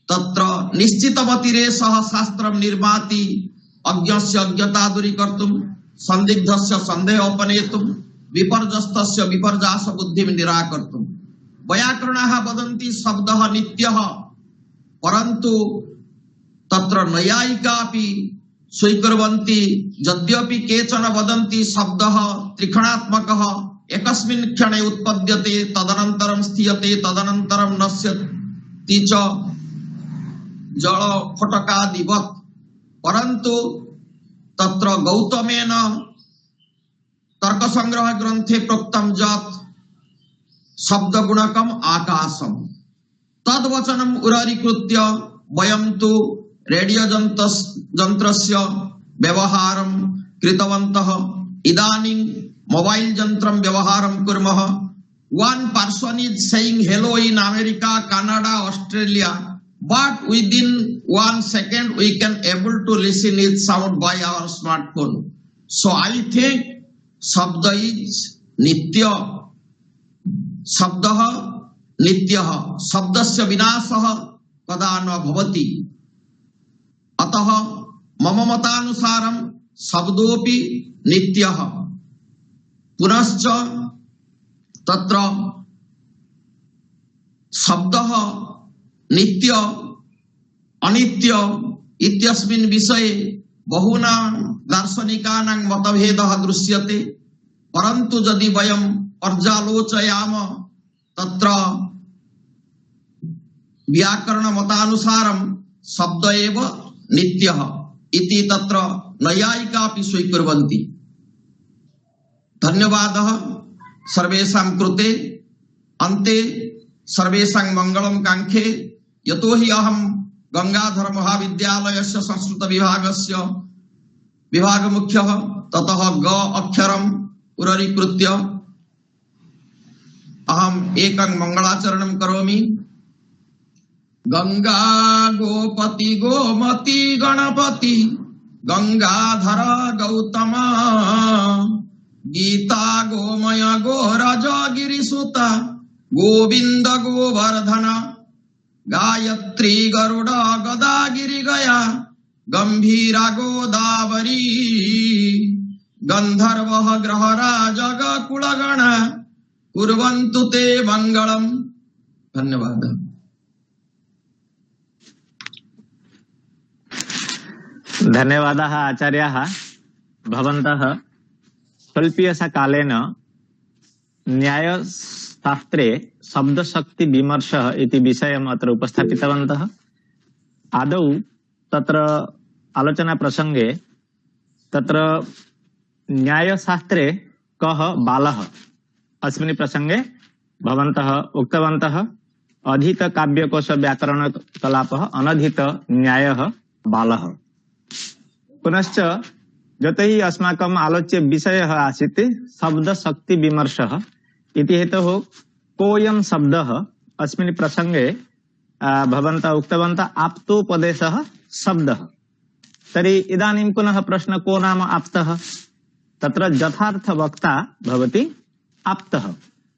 तत्र निश्चितमतिरे सह शास्त्रं निर्माति अज्ञस्य अज्ञता दूरीकर्तुं संदिग्धस्य सन्देहोपनेतुं विपर्यस्तस्य विपर्यास बुद्धिं निराकर्तुं। वैयाकरणाः वदन्ति शब्दः नित्यः, परन्तु तत्र नैयायिकापि स्वीकुर्वन्ति। यद्यपि केचन वदन्ति शब्दः त्रिखणात्मकः, एकस्मिन् क्षणे उत्पद्यते तदनन्तरं स्थीयते तदनन्तरं नश्यति च जल फटकादिवत्, परन्तु तत्र गौतमेन तर्क संग्रह ग्रंथे प्रोक्तं यत् शब्द गुणकम आकाशम तद्वचनम उररीकृत्य वयं तु रेडियो यंत्रस्य व्यवहारं कृतवन्तः। इदानीं मोबाइल यंत्रं व्यवहारं कुर्मः। One person is saying hello in America, Canada, Australia, but within 1 second we can able to listen its sound by our smartphone. So I think शब्द इज नित्य, शब्दः नित्यः, शब्दस्य विनाशः कदा न भवति। अतः मम मतानुसारं शब्दोऽपि नित्यः। पुनश्च तत्र शब्दः नित्य अनित्य इत्यस्मिन् विषये बहुनां दार्शनिकानां मतभेदः दृश्यते, परन्तु यदि वयं पर्यालोचयाम तत्र व्याकरण मतानुसारं शब्द एव नित्यः इति तत्र नैयायिकापि स्वीकुर्वन्ति। धन्यवादः सर्वेषां कृते। अन्ते सर्वेषां मङ्गलं काङ्क्षे यतो हि अहं गंगाधर महाविद्यालयस्य संस्कृत विभागस्य विभागमुख्यः ततः ग अक्षरम् उररीकृत्य अहम् एकं मंगलाचरणं करोमि। गंगा गोपति गोमति गणपति गंगाधर गौतम गीता गोमय गोरज गिरिसुता गोविंद गोवर्धन गायत्री गरुड़ गदा गिरिगया गंभीरा गोदावरी गंधर्व ग्रहराज कुलगण कुर्वन्तु ते मंगलम। धन्यवाद। धन्यवादाः आचार्याः। भवन्तः स्वल्पीयकालेन न्यायशास्त्रे शब्दशक्ति विमर्शः इति विषयम् अत्र उपस्थापितवन्तः। आदौ तत्र आलोचना प्रसंगे तत्र न्यायशास्त्रे कः बालः अस्मिन् प्रसंगे भवन्तः उक्तवन्तः अधीत काव्यकोश व्याकरण कलापः अनधीत न्यायः बालः। पुनश्च यतोहि अस्माकम् आलोच्य विषयः आसीत् शब्द शक्ति विमर्शः इति हेतोः कोऽयं शब्दः अस्मिन् प्रसंगे भवन्तः उक्तवन्तः आप्तोपदेशः शब्दः। तर्हि इदानीं पुनः प्रश्न को नाम आप्तः? तत्र यथार्थ वक्ता भवति आप्तः,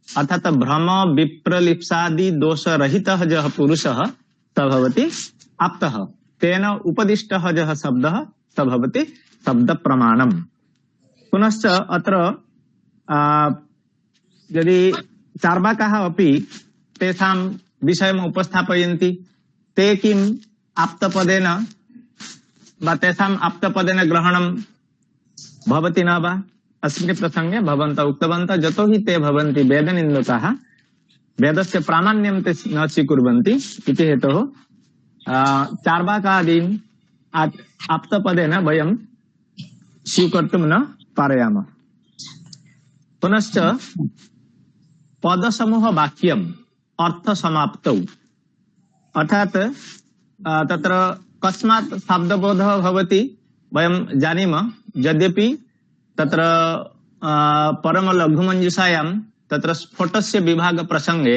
अर्थात भ्रम विप्रलिप्सादि दोष रहितः यः पुरुषः स भवति आप्तः। तेन उपदिष्टः यः शब्दः स भवति शब्द प्रमाणम्। पुनश्च अत्र यदि चार्वाकाः अपि तेषां विषयम् उपस्थापयन्ति, ते किम् आप्तपदेन वा तेषाम् आप्तपदेन ग्रहणं भवति न वा? अस्मिन् प्रसंगे भवन्तः उक्तवन्तः यतो हि ते भवन्ति वेदनिन्दकाः, वेदस्य प्रामाण्यं ते न स्वीकुर्वन्ति इति हेतोः चार्वाकादीन् आप्तपदेन वयं स्वीकर्तुं न पारयामः। पुनश्च पदसमूह वाक्यम् अर्थ समाप्तौ, अर्थात तत्र कस्मात् शब्दबोधः भवति वयं जानीमः। यद्यपि तत्र परम लघुमञ्जुषायां तत्र स्फोटस्य विभाग प्रसंगे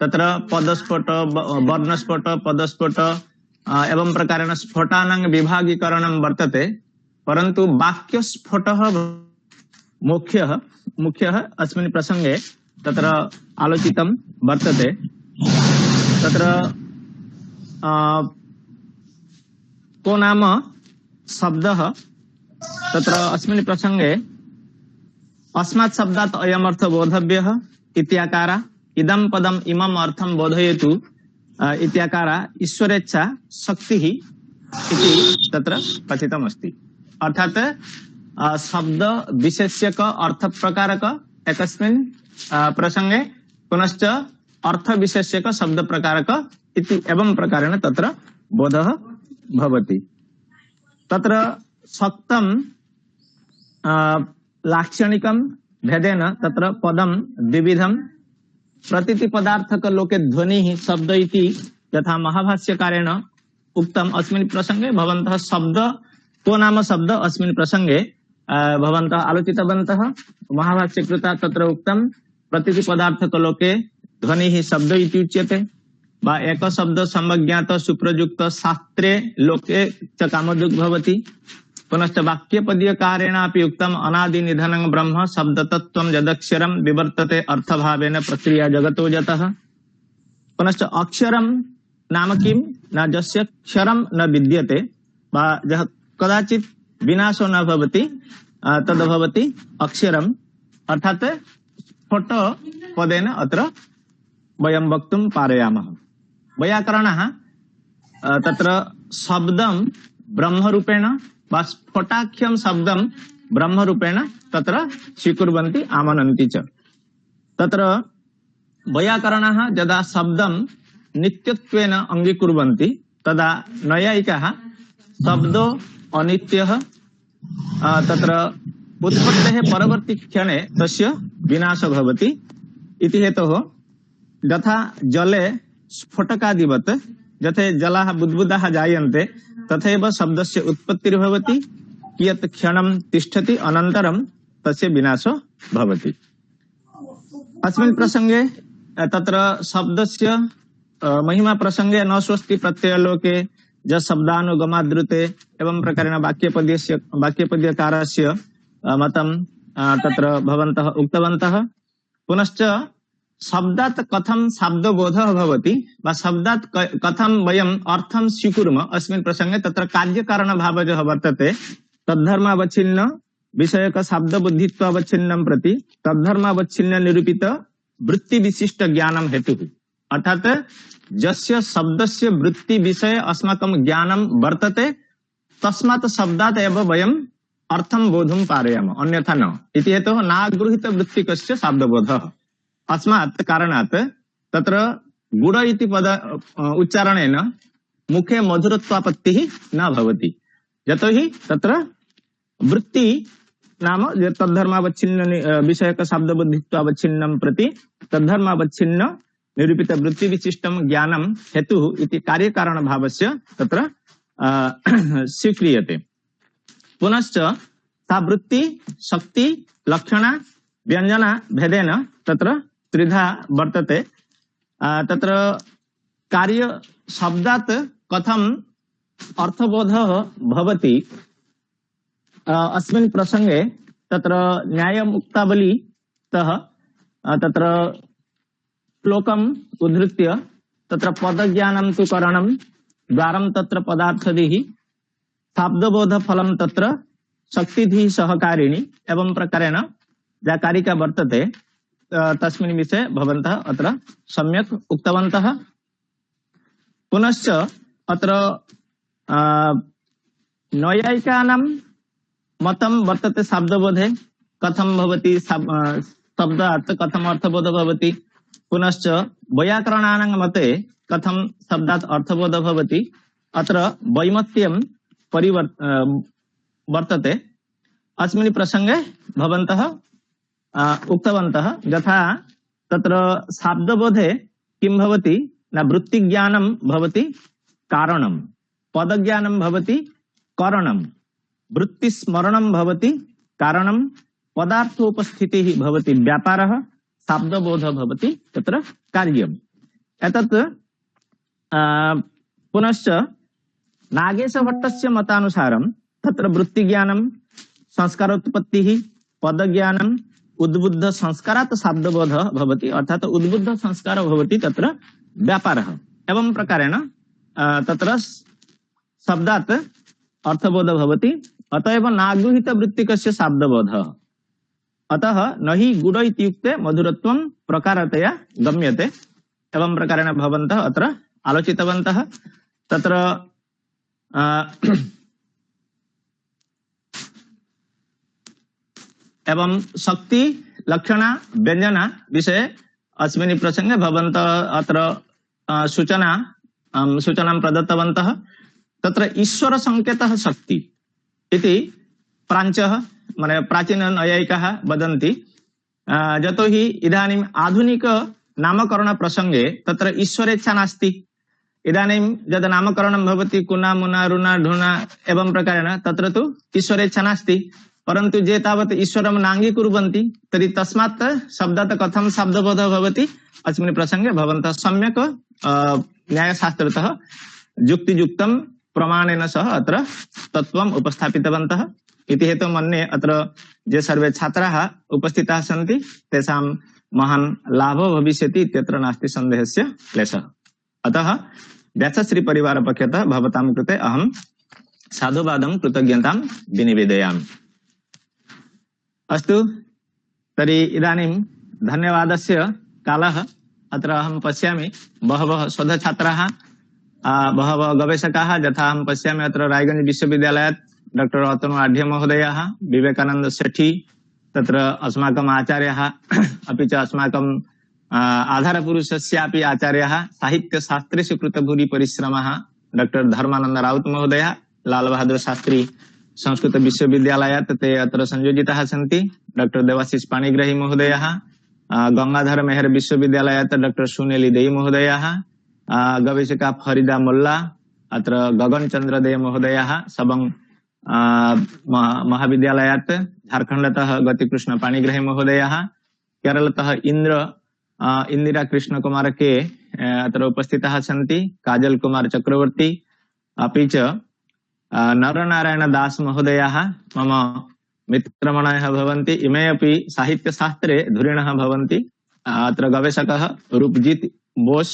तत्र पदस्फोट वर्णस्फोट पदस्फोट एवं प्रकारेण स्फोटानां विभागीकरणं वर्तते, परन्तु वाक्यस्फोटः मुख्यः अस्मिन् प्रसंगे तत्र आलोचितं वर्तते। तत्र को नाम शब्दः तत्र अस्मिन् प्रसंगे अस्मात् शब्दात् अयम् अर्थ बोधव्यः इत्याकार इदं पदम् इमम् अर्थं बोधयतु इत्याकार ईश्वरेच्छा शक्तिः इति तत्र कथितमस्ति। अर्थात् शब्द विशेष्यक अर्थ प्रकारक एकस्मिन् प्रसंगे पुनश्च अर्थ विशेष्यक शब्द प्रकारक इति एवं प्रकारेण तत्र बोधः भवति। तत्र सक्तं लाक्षणिकं भेदेन तत्र पदं द्विविधं प्रतीति पदार्थक लोके ध्वनिः शब्द इति यथा महाभाष्यकारेण उक्तम्। अस्मिन् प्रसंगे भवन्तः शब्द को नाम शब्द अस्मिन् प्रसंगे भवन्तः आलोचितवन्तः। महाभाष्यकृता तत्र उक्तं प्रतीति पदार्थक लोके ध्वनिः शब्द इति उच्यते वा एक शब्द समज्ञात सुप्रयुक्त शास्त्रे लोके च कामधुक् भवति। पुनश्च वाक्यपदीयकारेणापि उक्तम् अनादि निधनं ब्रह्म शब्दतत्त्वं यदक्षरं विवर्तते अर्थभावेन प्रक्रिया जगतो जतः। पुनश्च अक्षरं नाम किं न यस्य क्षरं न विद्यते वा यः कदाचित् विनाशो न भवति तद्भवति अक्षरम्। अर्थात् स्फोट पदेन अत्र वयं वक्तुं पारयामः। वैयाकरणः तत्र शब्दं ब्रह्मरूपेण वा स्फोटाख्यं शब्दं ब्रह्मरूपेण तत्र स्वीकुर्वन्ति आमनन्ति च। तत्र वैयाकरणः यदा शब्दं नित्यत्वेन अङ्गीकुर्वन्ति तदा नैयायिकाः शब्दो अनित्यः तत्र उत्पत्तेः परवर्ती क्षणे तस्य विनाशो भवति इति हेतोः यथा जले स्फोटकादिवत् यथे जलाः बुद्बुदाः जायन्ते तथैव शब्दस्य उत्पत्तिर्भवति कियत् क्षणं तिष्ठति अनन्तरं तस्य विनाशो भवति। अस्मिन् प्रसंगे तत्र शब्दस्य महिमा प्रसंगे न स्वस्ति प्रत्ययलोके ज शब्दानुगमादृते एवं प्रकारेण वाक्यपद्यकारस्य मतं तत्र भवन्तः उक्तवन्तः। पुनश्च शब्दात् कथं शब्दबोधः भवति वा शब्दात् कथं वयम् अर्थं स्वीकुर्मः अस्मिन् प्रसंगे तत्र कार्यकारणभावजः वर्तते। तद्धर्मावच्छिन्न विषयक शब्दबुद्धित्वावच्छिन्नं प्रति तद्धर्मावच्छिन्न निरूपित वृत्ति विशिष्ट ज्ञानं हेतुः। अर्थात जस्य शब्दस्य वृत्ति विषय अस्माकं ज्ञानं वर्तते तस्मात् शब्दात् एव वयम् अर्थं बोधुं पारयामः, अन्यथा न। इति हेतोः नागृहीत वृत्तिकस्य शब्दबोधः। अस्मात् कारणात् तत्र गुड इति पद उच्चारणेन मुखे मधुरत्वापत्तिः न भवति। यतोहि तत्र वृत्ति नाम तद्धर्मावच्छिन्न विषयक शब्दबुद्धित्वावच्छिन्नं प्रति तद्धर्मावच्छिन्न निरूपित वृत्ति विशिष्टं ज्ञानं हेतुः इति कार्यकारण भावस्य तत्र स्वीक्रियते। पुनश्च सा वृत्ति शक्ति लक्षणा व्यंजना भेदेन तत्र त्रिधा वर्तते। तत्र कार्य शब्दात् कथं अर्थबोधः भवति अस्मिन् प्रसंगे तत्र न्यायमुक्तावलीतः तत्र श्लोकम् उद्धृत्य तत्र पदज्ञानं तु करणं द्वारं तत्र पदार्थदिः शब्दबोध फलं तत्र शक्तिधिः सहकारिणी एवं प्रकारेण या कारिका वर्तते तस्मिन् विषये भवन्तः अत्र सम्यक् उक्तवन्तः। पुनश्च अत्र नैयायिकानां मतं वर्तते शब्दबोधे कथं भवति शब्दात् कथम् अर्थबोधः भवति। पुनश्च वैयाकरणानां मते कथं शब्दात् अर्थबोधः भवति। अत्र वैमत्यं वर्तते। अस्मिन् प्रसंगे भवन्तः उक्तवन्तः यथा तत्र शब्दबोधे किं भवति न वृत्तिज्ञानं भवति कारणं, पदज्ञानं भवति करणं, वृत्तिस्मरणं भवति कारणं, पदार्थोपस्थितिः भवति व्यापारः, शब्दबोधः भवति तत्र कार्यम्। एतत् पुनश्च नागेशभट्टस्य मतानुसारं तत्र वृत्तिज्ञानं संस्कारोत्पत्तिः, पदज्ञानं, उद्बुद्ध संस्कारात् शब्दबोधः भवति। अर्थात उद्बुद्ध संस्कार भवति तत्र व्यापारः। एवं प्रकारेण तत्र शब्दात् अर्थबोधः भवति। अतएव नागृहीत वृत्तिकस्य शब्दबोधः। अतः न हि गुड इत्युक्ते मधुरत्वं प्रकारतया गम्यते। एवं प्रकारेण भवन्तः अत्र आलोचितवन्तः। तत्र एवं शक्ति लक्षणा व्यंजना विषये अस्मिन् प्रसंगे भवन्तः अत्र सूचनां प्रदत्तवन्तः। तत्र ईश्वर संकेतः शक्ति इति प्राञ्चः माने प्राचीन नैयायिकाः वदन्ति। यतोहि इदानीम् आधुनिक नामकरण प्रसंगे तत्र ईश्वरेच्छा नास्ति। इदानीं यद् नामकरणं भवति कुना मुना रुना ढुना एवं प्रकारेण तत्र तु ईश्वरेच्छा नास्ति। परन्तु जे तावत् ईश्वरं नाङ्गीकुर्वन्ति तर्हि तस्मात् शब्दात् कथं शब्दबोधः भवति अस्मिन् प्रसंगे भवन्तः सम्यक् न्यायशास्त्रतः युक्तियुक्तं प्रमाणेन सह अत्र तत्त्वम् उपस्थापितवन्तः। इति हेतु मन्ये अत्र जे सर्वे छात्राः उपस्थिताः सन्ति तेषां महान् लाभो भविष्यति इत्यत्र नास्ति सन्देहस्य क्लेशः। अतः व्यासश्री परिवार पक्षतः भवतां कृते अहं साधुवादं कृतज्ञतां विनिवेदयामि। अस्तु तर्हि इदानीं धन्यवादस्य कालः। अत्र अहं पश्यामि बहवः शोधछात्राः बहवः गवेषकाः यथा अहं पश्यामि अत्र रायगंज विश्वविद्यालयात् डॉक्टर अतनु आढ्य महोदयः, विवेकानंद सेठी, तत्र अस्माकम् आचार्यः, अपि च अस्माकम् आधारपुरुषस्यापि आचार्यः, साहित्यशास्त्रेषु कृतभूरि परिश्रमः डॉक्टर धर्मानंद राउत महोदयः, लाल बहादुर शास्त्री संस्कृत विश्वविद्यालयात् ते अत्र संयोजिताः सन्ति, डॉक्टर देवाशीष पाणिग्राही महोदयः, गंगाधर मेहर विश्वविद्यालयात् डॉक्टर सुनेली देई महोदयः, गवेषका फरीदा मोल्ला अत्र गगन चंद्र दे महोदयः सबं महाविद्यालयात् झारखण्डतः गतिकृष्ण पाणिग्राही महोदयः केरलतः इंदिरा कृष्ण कुमार के अत्र उपस्थिताः सन्ति काजल कुमार चक्रवर्ती अपि च नरनारायण दास महोदयः मम मित्रमणयः भवन्ति इमे अपि साहित्यशास्त्रे धुरिणः भवन्ति अत्र गवेषकः रूपजीत बोस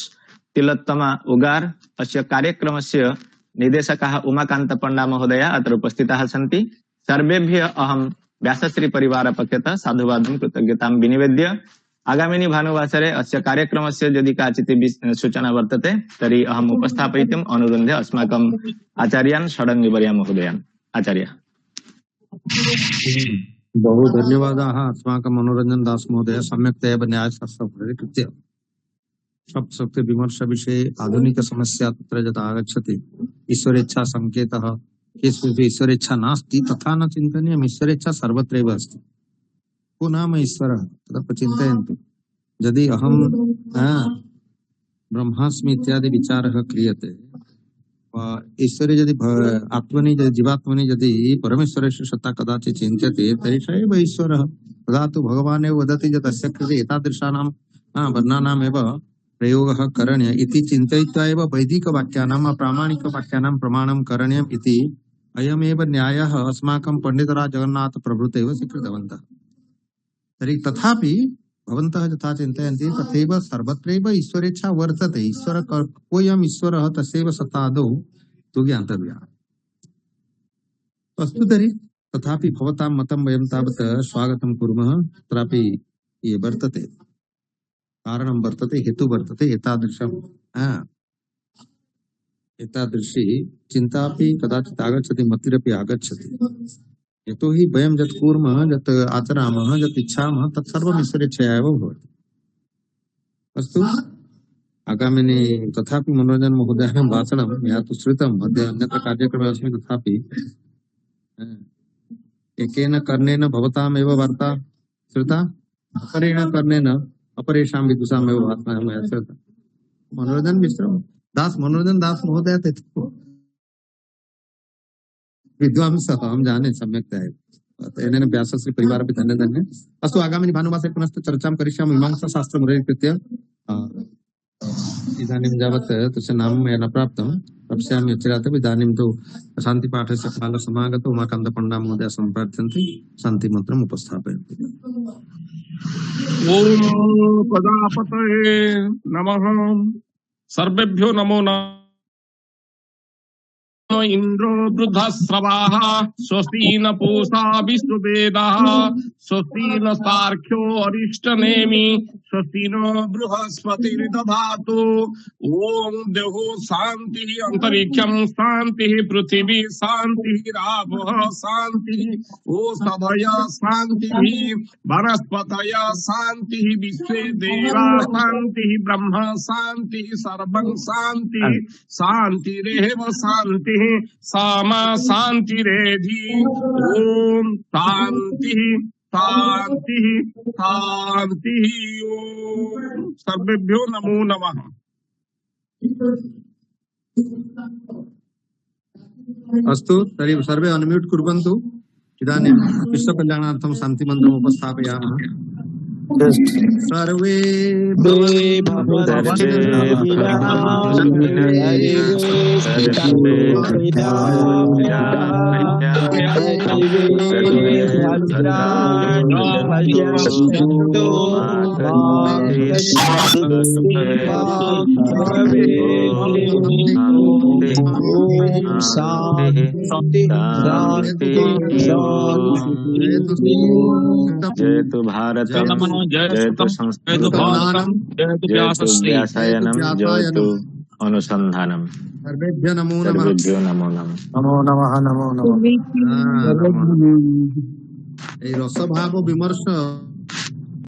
तिलोत्तमा उगार अस्य कार्यक्रमस्य निदेशकः उमाकान्त पंडा महोदय अत्र उपस्थिताः सन्ति सर्वेभ्यः अहं व्यासश्री परिवार पक्षतः साधुवादं कृतज्ञतां विनिवेद्य आगामिनि भानुवासरे अस्य कार्यक्रमस्य यदि काचित् सूचना वर्तते तर्हि अहम् उपस्थापयितुम् अनुरुन्धे अस्माकम् आचार्यान् षडङ्गिवर्य महोदयान् आचार्य बहु धन्यवादाः अस्माकं मनोरञ्जन दास महोदय सम्यक्तया न्यायशास्त्रं कृत्य शब्दशक्ति विमर्श विषये आधुनिक समस्या तत्र यदा आगच्छति ईश्वरेच्छा संकेतः केषु ईश्वरेच्छा नास्ति तथा न चिन्तनीयम् ईश्वरेच्छा सर्वत्रैव अस्ति को नाम ईश्वरः तदपि चिन्तयन्तु यदि अहं ब्रह्मास्मि इत्यादि विचारः क्रियते ईश्वरे यदि आत्मनि यदि जीवात्मनि यदि परमेश्वरस्य सत्ता कदाचित् चिन्त्यते तर्हि स एव ईश्वरः तदा तु भगवान् एव वदति यत् अस्य कृते एतादृशानां वर्णानामेव प्रयोगः करणीयः इति चिन्तयित्वा एव वैदिकवाक्यानां प्रामाणिकवाक्यानां प्रमाणं करणीयम् इति अयमेव न्यायः अस्माकं पण्डितराज जगन्नाथ प्रभृतयः स्वीकृतवन्तः तर्हि तथापि भवन्तः यथा चिन्तयन्ति तथैव सर्वत्रैव ईश्वरेच्छा वर्तते ईश्वर कोऽयम् ईश्वरः तस्यैव सत्तादौ तु ज्ञातव्यः अस्तु तर्हि तथापि भवतां मतं वयं तावत् स्वागतं कुर्मः तत्रापि ये वर्तते कारणं वर्तते हेतु वर्तते एतादृशी चिन्तापि कदाचित् आगच्छति मतिरपि आगच्छति यतोहि वयं यत् कुर्मः यत् आचरामः यत् इच्छामः तत् सर्वम् ईश्वरेच्छया एव भवति अस्तु आगामिनि तथापि मनोरञ्जन महोदयः भाषणं मया तु श्रुतम् अद्य अन्यत्र कार्यक्रमे अस्मि तथापि एकेन कर्णेन भवतामेव वार्ता श्रुता अपरेण कर्णेन अपरेषां विदुषामेव वार्ता मया श्रुता मनोरञ्जन दास महोदय थे विद्वांसः अहं जाने सम्यक्तया तेन व्यासश्री परिवार अपि धन्य अस्तु आगामिनि भानुवासरे पुनश्च चर्चां करिष्यामि मीमांसाशास्त्रम् उल्लेख्य इदानीं यावत् तस्य नाम मया न प्राप्तं प्राप्स्यामि अचिरात् इदानीं तु शान्तिपाठस्य कालः समागतः उमाकान्तपण्डा महोदय सम्प्रार्थ्यन्ते शान्तिमन्त्रम् उपस्थापयन्ति ओम प्रजापतये नमः सर्वेभ्यो नमो नमः इंद्रो वृद्धस्रवाः स्वस्ति न पूषा विश्ववेदाः स्वस्ति न सार्क्ष्यो अरिष्टनेमि स्वस्ति न बृहस्पतिर्दधातु ओम देहो शांति अंतरिक्षं शांति पृथिवी शांति रापः शांति ओषधय शांति वनस्पतय शांति विश्वे देवा शांति ब्रह्म शांति सर्वं शांति शांतिरेव शांति सामा शांतिरेधि ओम शांति शांति शांति ओम सर्वेभ्यो नमो नमः अस्तु तर्हि सर्वे अनम्यूट कुर्वन्तु इदानीं विश्वकल्याणार्थं शान्तिमन्त्रम् उपस्थापयामः सर्वे जयतु भारतम जयतु संस्कृतम जयतु व्यासायनम जयतु अनुसंधानम सर्वेभ्यो नमो नमः नमो नमः नमो नमः नमो नमः এই রসভাব বিমর্শ